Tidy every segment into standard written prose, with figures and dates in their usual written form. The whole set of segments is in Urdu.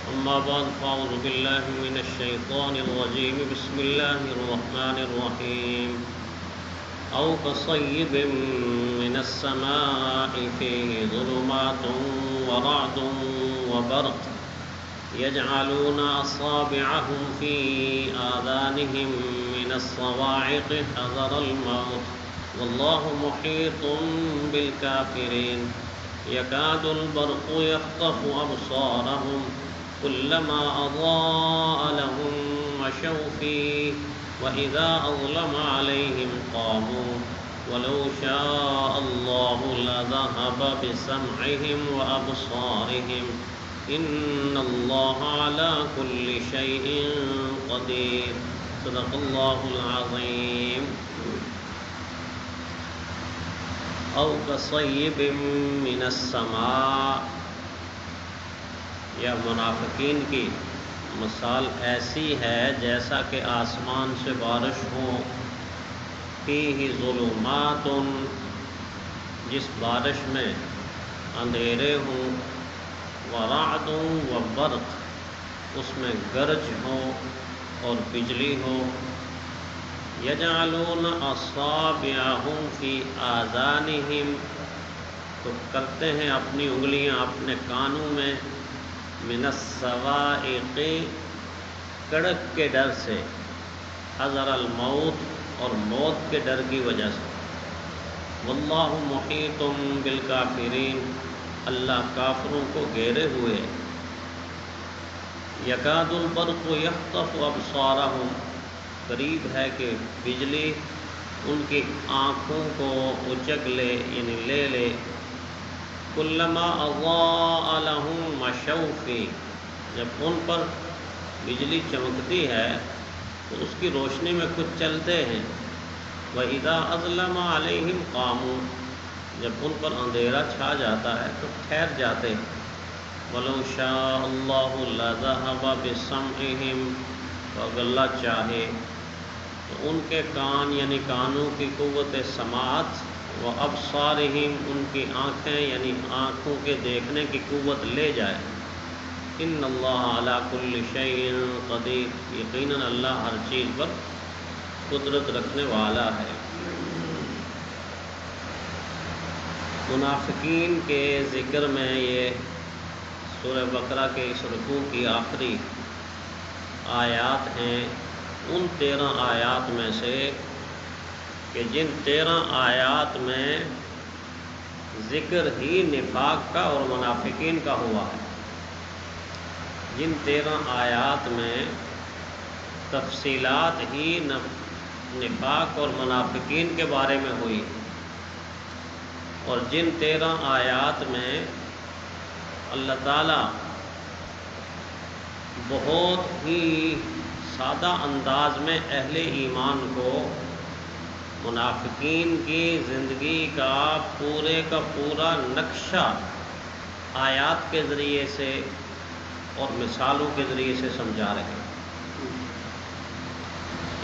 أما بعد فأعوذ بالله من الشيطان الرجيم بسم الله الرحمن الرحيم أو كصيب من السماء فيه ظلمات ورعد وبرق يجعلون أصابعهم في آذانهم من الصواعق حذر الموت والله محيط بالكافرين يكاد البرق يخطف أبصارهم كلما أضاء لهم مشوا فيه وإذا أظلم عليهم قاموا ولو شاء الله لذهب بسمعهم وأبصارهم إن الله على كل شيء قدير صدق الله العظيم أو كصيب من السماء یا منافقین کی مثال ایسی ہے جیسا کہ آسمان سے بارش ہو فیہ ظلمات جس بارش میں اندھیرے ہوں ورعد وبرق اس میں گرج ہو اور بجلی ہو یجعلون اصابعہم فی آذانہم تو کرتے ہیں اپنی انگلیاں اپنے کانوں میں من الصواعق کڑک کے ڈر سے حذر الموت اور موت کے ڈر کی وجہ سے واللہ محیط بالکافرین اللہ کافروں کو گھیرے ہوئے یکاد البرق یخطف ابصارہم قریب ہے کہ بجلی ان کی آنکھوں کو اچک لے یعنی لے لے کلما اضاء لهم مشوا فیہ جب ان پر بجلی چمکتی ہے تو اس کی روشنی میں کچھ چلتے ہیں وَإِذَا أَظْلَمَ عَلَيْهِمْ قَامُوا جب ان پر اندھیرا چھا جاتا ہے تو ٹھہر جاتے ہیں وَلَوْ شَاءَ اللَّهُ لَذَهَبَ بِسَمْعِهِمْ تو اگر اللہ چاہے تو ان کے کان یعنی کانوں کی قوت سماعت وَأَبْصَارِهِمْ ان کی آنکھیں یعنی آنکھوں کے دیکھنے کی قوت لے جائے ان اللہ علی کل شیء قدیر یقیناً اللہ ہر چیز پر قدرت رکھنے والا ہے منافقین کے ذکر میں یہ سورہ بقرہ کے اس رکوع کی آخری آیات ہیں ان 13 آیات میں سے کہ جن 13 آیات میں ذکر ہی نفاق کا اور منافقین کا ہوا ہے جن 13 آیات میں تفصیلات ہی نفاق اور منافقین کے بارے میں ہوئی اور جن 13 آیات میں اللہ تعالیٰ بہت ہی سادہ انداز میں اہل ایمان کو منافقین کی زندگی کا پورا نقشہ آیات کے ذریعے سے اور مثالوں کے ذریعے سے سمجھا رہے ہیں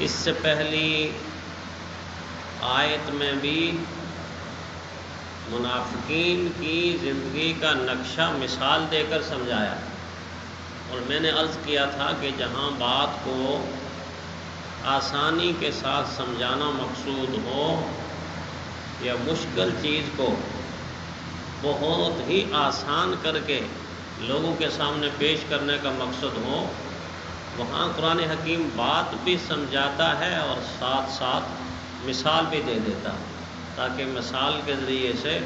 اس سے پہلی آیت میں بھی منافقین کی زندگی کا نقشہ مثال دے کر سمجھایا اور میں نے عرض کیا تھا کہ جہاں بات کو آسانی کے ساتھ سمجھانا مقصود ہو یا مشکل چیز کو بہت ہی آسان کر کے لوگوں کے سامنے پیش کرنے کا مقصد ہو وہاں قرآن حکیم بات بھی سمجھاتا ہے اور ساتھ ساتھ مثال بھی دے دیتا ہے تاکہ مثال کے ذریعے سے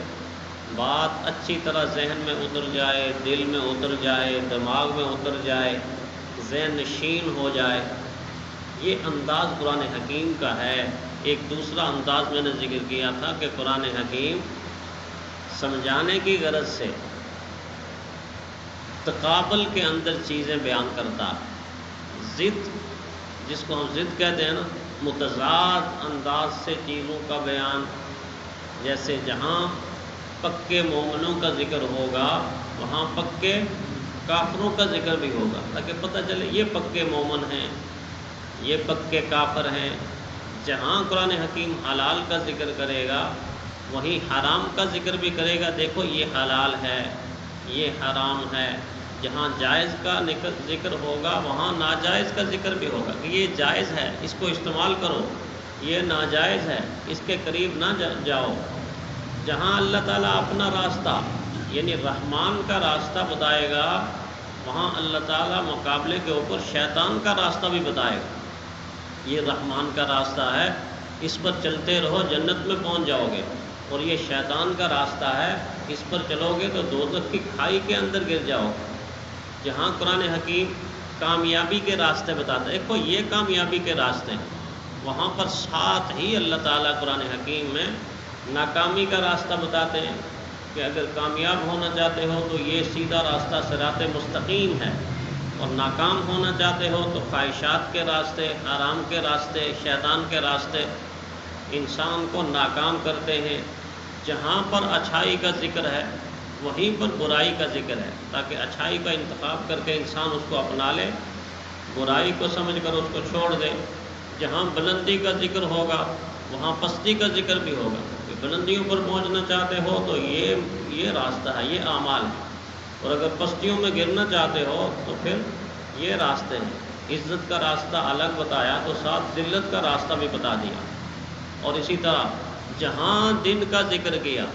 بات اچھی طرح ذہن میں اتر جائے دل میں اتر جائے دماغ میں اتر جائے ذہن نشین ہو جائے یہ انداز قرآن حکیم کا ہے ایک دوسرا انداز میں نے ذکر کیا تھا کہ قرآن حکیم سمجھانے کی غرض سے تقابل کے اندر چیزیں بیان کرتا ضد جس کو ہم ضد کہتے ہیں نا متضاد انداز سے چیزوں کا بیان جیسے جہاں پکے مومنوں کا ذکر ہوگا وہاں پکے کافروں کا ذکر بھی ہوگا تاکہ پتہ چلے یہ پکے مومن ہیں یہ پکے کافر ہیں جہاں قرآن حکیم حلال کا ذکر کرے گا وہیں حرام کا ذکر بھی کرے گا، دیکھو یہ حلال ہے یہ حرام ہے، جہاں جائز کا ذکر ہوگا وہاں ناجائز کا ذکر بھی ہوگا کہ یہ جائز ہے، اس کو استعمال کرو، یہ ناجائز ہے، اس کے قریب نہ جاؤ۔ جہاں اللہ تعالیٰ اپنا راستہ یعنی رحمان کا راستہ بتائے گا، وہاں اللہ تعالیٰ مقابلے کے اوپر شیطان کا راستہ بھی بتائے گا۔ یہ رحمان کا راستہ ہے، اس پر چلتے رہو جنت میں پہنچ جاؤ گے، اور یہ شیطان کا راستہ ہے، اس پر چلو گے تو دوزخ کی کھائی کے اندر گر جاؤ گے۔ جہاں قرآن حکیم کامیابی کے راستے بتاتا ہے، دیکھو یہ کامیابی کے راستے ہیں، وہاں پر ساتھ ہی اللہ تعالیٰ قرآن حکیم میں ناکامی کا راستہ بتاتے ہیں کہ اگر کامیاب ہونا چاہتے ہو تو یہ سیدھا راستہ صراط مستقیم ہے، اور ناکام ہونا چاہتے ہو تو خواہشات کے راستے، آرام کے راستے، شیطان کے راستے انسان کو ناکام کرتے ہیں۔ جہاں پر اچھائی کا ذکر ہے وہیں پر برائی کا ذکر ہے، تاکہ اچھائی کا انتخاب کر کے انسان اس کو اپنا لے، برائی کو سمجھ کر اس کو چھوڑ دے۔ جہاں بلندی کا ذکر ہوگا وہاں پستی کا ذکر بھی ہوگا کہ بلندیوں پر پہنچنا چاہتے ہو تو یہ راستہ ہے، یہ اعمال ہے، اور اگر پستیوں میں گرنا چاہتے ہو تو پھر یہ راستے ہیں۔ عزت کا راستہ الگ بتایا تو ساتھ ذلت کا راستہ بھی بتا دیا، اور اسی طرح جہاں دن کا ذکر کیا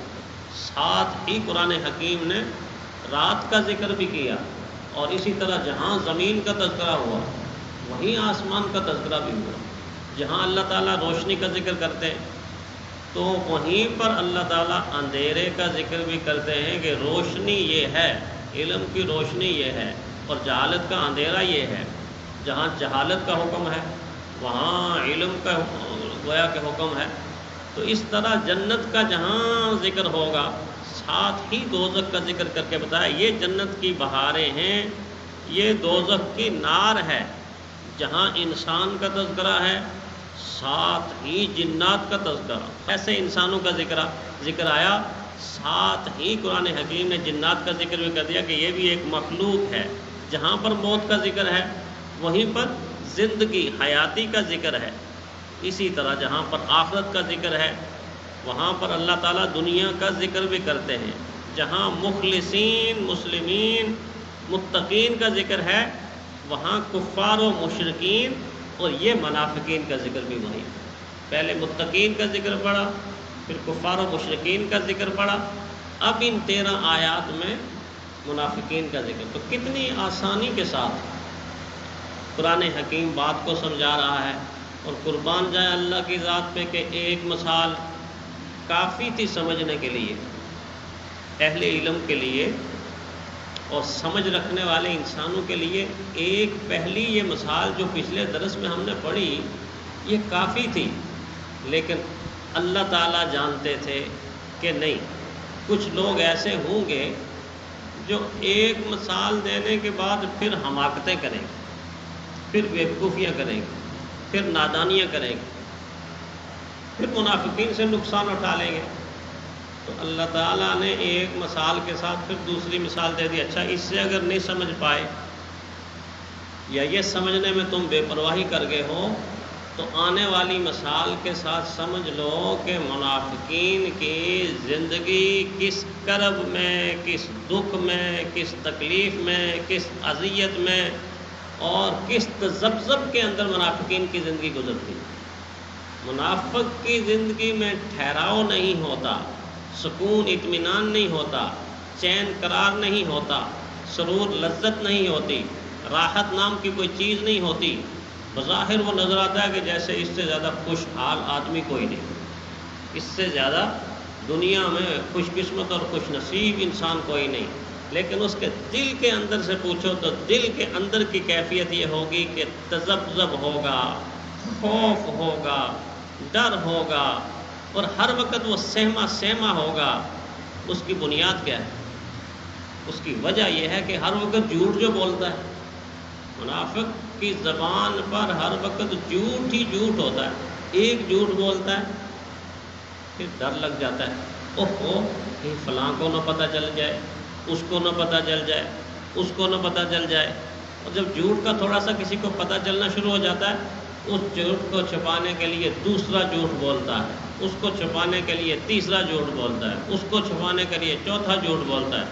ساتھ ہی قرآن حکیم نے رات کا ذکر بھی کیا، اور اسی طرح جہاں زمین کا تذکرہ ہوا وہیں آسمان کا تذکرہ بھی ہوا۔ جہاں اللہ تعالیٰ روشنی کا ذکر کرتے ہیں تو وہیں پر اللہ تعالیٰ اندھیرے کا ذکر بھی کرتے ہیں کہ روشنی یہ ہے، علم کی روشنی یہ ہے، اور جہالت کا اندھیرا یہ ہے۔ جہاں جہالت کا حکم ہے وہاں علم کا گویا کہ حکم ہے۔ تو اس طرح جنت کا جہاں ذکر ہوگا ساتھ ہی دوزخ کا ذکر کر کے بتایا یہ جنت کی بہاریں ہیں، یہ دوزخ کی نار ہے۔ جہاں انسان کا تذکرہ ہے ساتھ ہی جنات کا تذکرہ، ایسے انسانوں کا ذکر آیا، ساتھ ہی قرآن حکیم نے جنات کا ذکر بھی کر دیا کہ یہ بھی ایک مخلوق ہے۔ جہاں پر موت کا ذکر ہے وہیں پر زندگی حیاتی کا ذکر ہے۔ اسی طرح جہاں پر آخرت کا ذکر ہے وہاں پر اللہ تعالیٰ دنیا کا ذکر بھی کرتے ہیں۔ جہاں مخلصین، مسلمین، متقین کا ذکر ہے وہاں کفار و مشرکین اور یہ منافقین کا ذکر بھی وہیں۔ پہلے متقین کا ذکر پڑا، پھر کفار و مشرکین کا ذکر پڑا، اب ان 13 آیات میں منافقین کا ذکر۔ تو کتنی آسانی کے ساتھ قرآن حکیم بات کو سمجھا رہا ہے، اور قربان جائے اللہ کی ذات پہ کہ ایک مثال کافی تھی سمجھنے کے لیے، اہل علم کے لیے اور سمجھ رکھنے والے انسانوں کے لیے۔ ایک پہلی یہ مثال جو پچھلے درس میں ہم نے پڑھی یہ کافی تھی، لیکن اللہ تعالیٰ جانتے تھے کہ نہیں، کچھ لوگ ایسے ہوں گے جو ایک مثال دینے کے بعد پھر حماقتیں کریں گے، پھر بیوقوفیاں کریں گے، پھر نادانیاں کریں گے، پھر منافقین سے نقصان اٹھا لیں گے۔ تو اللہ تعالیٰ نے ایک مثال کے ساتھ پھر دوسری مثال دے دی۔ اچھا، اس سے اگر نہیں سمجھ پائے یا یہ سمجھنے میں تم بے پرواہی کر گئے ہو تو آنے والی مثال کے ساتھ سمجھ لو کہ منافقین کی زندگی کس کرب میں، کس دکھ میں، کس تکلیف میں، کس اذیت میں اور کس تذبذب کے اندر منافقین کی زندگی گزرتی۔ منافق کی زندگی میں ٹھہراؤ نہیں ہوتا، سکون اطمینان نہیں ہوتا، چین قرار نہیں ہوتا، سرور لذت نہیں ہوتی، راحت نام کی کوئی چیز نہیں ہوتی۔ بظاہر وہ نظر آتا ہے کہ جیسے اس سے زیادہ خوشحال آدمی کوئی نہیں، اس سے زیادہ دنیا میں خوش قسمت اور خوش نصیب انسان کوئی نہیں، لیکن اس کے دل کے اندر سے پوچھو تو دل کے اندر کی کیفیت یہ ہوگی کہ تذبذب ہوگا، خوف ہوگا، ڈر ہوگا، اور ہر وقت وہ سہما ہوگا۔ اس کی بنیاد کیا ہے؟ اس کی وجہ یہ ہے کہ ہر وقت جھوٹ جو بولتا ہے، منافق کی زبان پر ہر وقت جھوٹ ہی جھوٹ ہوتا ہے۔ ایک جھوٹ بولتا ہے پھر ڈر لگ جاتا ہے، اوہو کہ فلاں کو نہ پتہ چل جائے، اس کو نہ پتہ چل جائے، اس کو نہ پتہ چل جائے۔ اور جب جھوٹ کا تھوڑا سا کسی کو پتہ چلنا شروع ہو جاتا ہے، اس جھوٹ کو چھپانے کے لیے دوسرا جھوٹ بولتا ہے، اس کو چھپانے کے لیے تیسرا جھوٹ بولتا ہے، اس کو چھپانے کے لیے چوتھا جھوٹ بولتا ہے۔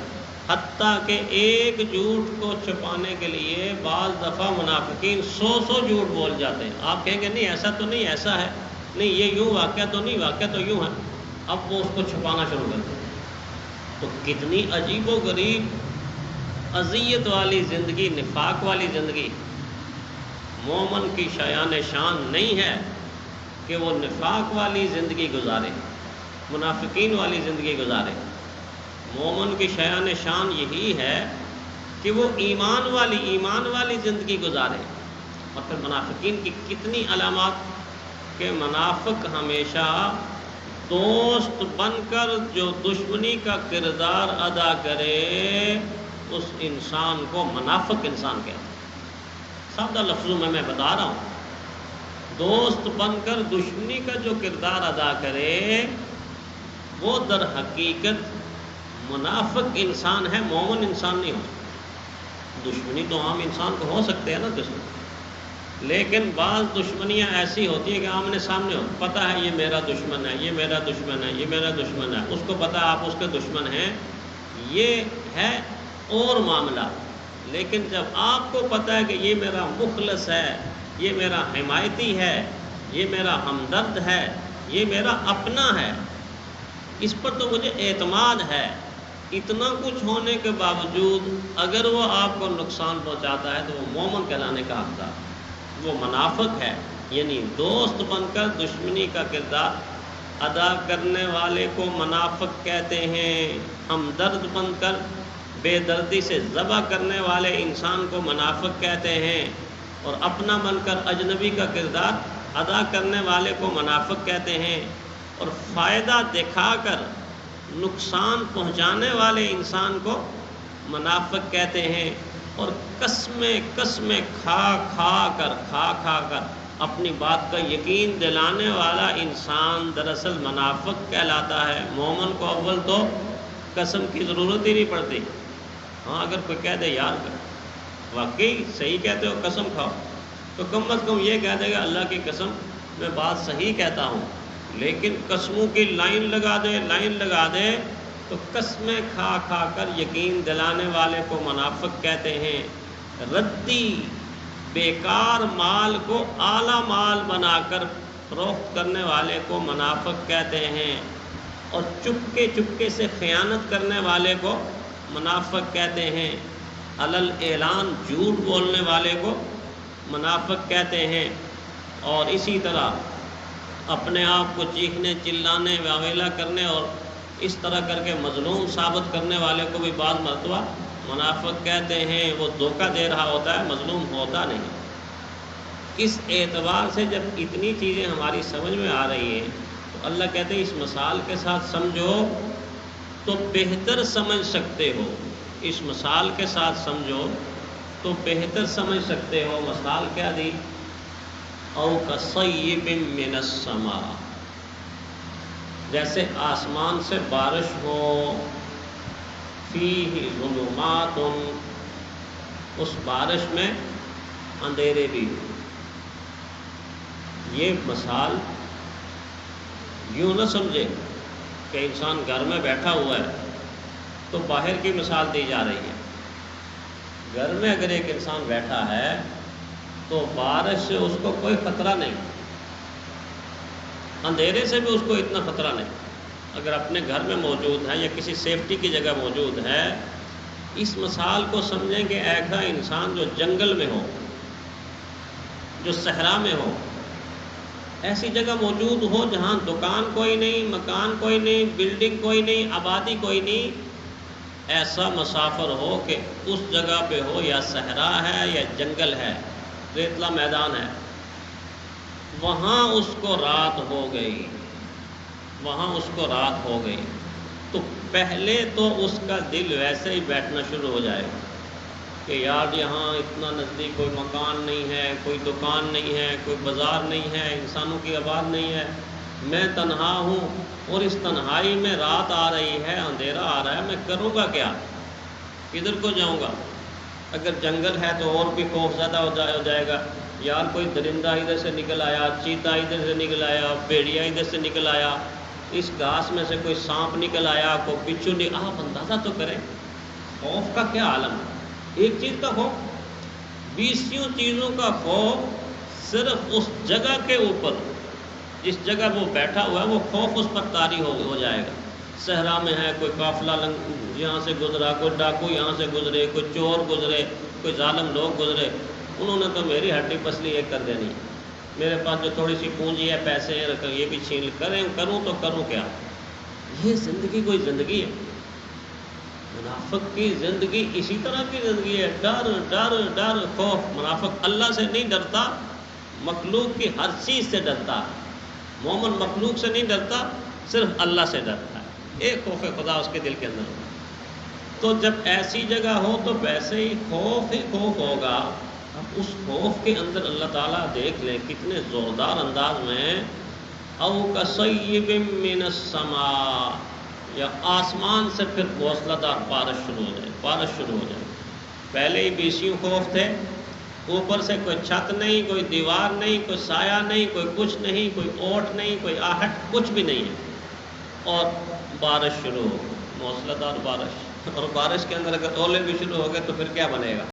حتیٰ کہ ایک جھوٹ کو چھپانے کے لیے بعض دفعہ منافقین 100 جھوٹ بول جاتے ہیں. آپ کہیں گے نہیں ایسا تو نہیں، ایسا ہے نہیں، یہ یوں واقعہ تو نہیں، واقعہ تو یوں ہے. اب وہ اس کو چھپانا شروع کرتے ہیں. تو کتنی عجیب و غریب اذیت والی زندگی، نفاق والی زندگی. مومن کی شایان شان نہیں ہے کہ وہ نفاق والی زندگی گزارے، منافقین والی زندگی گزارے. مومن کی شایان شان یہی ہے کہ وہ ایمان والی زندگی گزارے. اور پھر منافقین کی کتنی علامات کہ منافق ہمیشہ دوست بن کر جو دشمنی کا کردار ادا کرے اس انسان کو منافق انسان کہتے ہیں. سادہ لفظوں میں بتا رہا ہوں، دوست بن کر دشمنی کا جو کردار ادا کرے وہ در حقیقت منافق انسان ہے، مومن انسان نہیں ہو. دشمنی تو عام انسان کو ہو سکتے ہیں نا دشمن، لیکن بعض دشمنیاں ایسی ہوتی ہیں کہ آمنے سامنے ہو، پتہ ہے یہ میرا دشمن ہے، یہ میرا دشمن ہے، یہ میرا دشمن ہے، اس کو پتہ ہے آپ اس کے دشمن ہیں، یہ ہے اور معاملہ. لیکن جب آپ کو پتہ ہے کہ یہ میرا مخلص ہے، یہ میرا حمایتی ہے، یہ میرا ہمدرد ہے، یہ میرا اپنا ہے، اس پر تو مجھے اعتماد ہے، اتنا کچھ ہونے کے باوجود اگر وہ آپ کو نقصان پہنچاتا ہے تو وہ مومن کہلانے کا حقدار، وہ منافق ہے. یعنی دوست بن کر دشمنی کا کردار ادا کرنے والے کو منافق کہتے ہیں، ہمدرد بن کر بے دردی سے ذبح کرنے والے انسان کو منافق کہتے ہیں، اور اپنا بن کر اجنبی کا کردار ادا کرنے والے کو منافق کہتے ہیں، اور فائدہ دکھا کر نقصان پہنچانے والے انسان کو منافق کہتے ہیں. اور قسمیں کھا کر اپنی بات کا یقین دلانے والا انسان دراصل منافق کہلاتا ہے. مومن کو اول تو قسم کی ضرورت ہی نہیں پڑتی. ہاں اگر کوئی کہہ دے یار واقعی صحیح کہتے ہو قسم کھاؤ، تو کم از کم یہ کہہ دے گا اللہ کی قسم میں بات صحیح کہتا ہوں. لیکن قسموں کی لائن لگا دے تو قسمیں کھا کر یقین دلانے والے کو منافق کہتے ہیں. ردی بیکار مال کو اعلیٰ مال بنا کر فروخت کرنے والے کو منافق کہتے ہیں، اور چپکے سے خیانت کرنے والے کو منافق کہتے ہیں. علل اعلان جھوٹ بولنے والے کو منافق کہتے ہیں. اور اسی طرح اپنے آپ کو چیخنے چلانے واویلا کرنے اور اس طرح کر کے مظلوم ثابت کرنے والے کو بھی بعض مرتبہ منافق کہتے ہیں. وہ دھوکہ دے رہا ہوتا ہے، مظلوم ہوتا نہیں. اس اعتبار سے جب اتنی چیزیں ہماری سمجھ میں آ رہی ہیں تو اللہ کہتے ہیں اس مثال کے ساتھ سمجھو تو بہتر سمجھ سکتے ہو. اس مثال کے ساتھ سمجھو تو بہتر سمجھ سکتے ہو. مثال کیا دی؟ او کصیب من السماء، جیسے آسمان سے بارش ہو، فیہ ظلمات، اس بارش میں اندھیرے بھی ہو. یہ مثال یوں نہ سمجھے کہ انسان گھر میں بیٹھا ہوا ہے تو باہر کی مثال دی جا رہی ہے. گھر میں اگر ایک انسان بیٹھا ہے تو بارش سے اس کو کوئی خطرہ نہیں، اندھیرے سے بھی اس کو اتنا خطرہ نہیں. اگر اپنے گھر میں موجود ہے یا کسی سیفٹی کی جگہ موجود ہے، اس مثال کو سمجھیں کہ ایسا انسان جو جنگل میں ہو، جو صحرا میں ہو، ایسی جگہ موجود ہو جہاں دکان کوئی نہیں، مکان کوئی نہیں، بلڈنگ کوئی نہیں، آبادی کوئی نہیں، ایسا مسافر ہو کہ اس جگہ پہ ہو، یا صحرا ہے یا جنگل ہے، ریتلا میدان ہے، وہاں اس کو رات ہو گئی، تو پہلے تو اس کا دل ویسے ہی بیٹھنا شروع ہو جائے گا کہ یار یہاں اتنا نزدیک کوئی مکان نہیں ہے، کوئی دکان نہیں ہے، کوئی بازار نہیں ہے، انسانوں کی آباد نہیں ہے، میں تنہا ہوں، اور اس تنہائی میں رات آ رہی ہے، اندھیرا آ رہا ہے، میں کروں گا کیا؟ کدھر کو جاؤں گا؟ اگر جنگل ہے تو اور بھی خوف زیادہ ہو جائے گا، یار کوئی درندہ ادھر سے نکل آیا، چیتا ادھر سے نکل آیا، بھیڑیا ادھر سے نکل آیا، اس گھاس میں سے کوئی سانپ نکل آیا، کوئی بچھو آپ اندازہ تو کریں. خوف کا کیا عالم ہے؟ ایک چیز کا خوف، 20 چیزوں کا خوف صرف اس جگہ کے اوپر، جس جگہ وہ بیٹھا ہوا ہے وہ خوف اس پر طاری ہو جائے گا۔ صحرا میں ہے، کوئی قافلہ یہاں سے گزرا، کوئی ڈاکو یہاں سے گزرے، کوئی چور گزرے، کوئی ظالم لوگ گزرے، انہوں نے تو میری ہڈی پسلی ایک کر دینی، میرے پاس جو تھوڑی سی پونجی ہے، پیسے ہیں، یہ بھی چھین کروں تو کروں کیا؟ یہ زندگی کوئی زندگی ہے؟ منافق کی زندگی اسی طرح کی زندگی ہے، ڈر ڈر ڈر خوف۔ منافق اللہ سے نہیں ڈرتا، مخلوق کی ہر چیز سے ڈرتا ہے۔ مومن مخلوق سے نہیں ڈرتا، صرف اللہ سے ڈرتا ہے، ایک خوف خدا اس کے دل کے اندر ہوگا۔ تو جب ایسی جگہ ہو تو ویسے ہی خوف ہوگا۔ اب اس خوف کے اندر اللہ تعالیٰ دیکھ لیں کتنے زوردار انداز میں، او کصیب من السماء، یا آسمان سے پھر موسلا دار بارش شروع ہو جائے۔ پہلے ہی 20 خوف تھے، اوپر سے کوئی چھت نہیں، کوئی دیوار نہیں، کوئی سایہ نہیں، کوئی کچھ نہیں، کوئی اوٹ نہیں، کوئی آہٹ، کچھ بھی نہیں ہے، اور بارش شروع ہو، موسلا دار بارش۔ اور بارش کے اندر اگر اولے بھی شروع ہو گئے تو پھر کیا بنے گا؟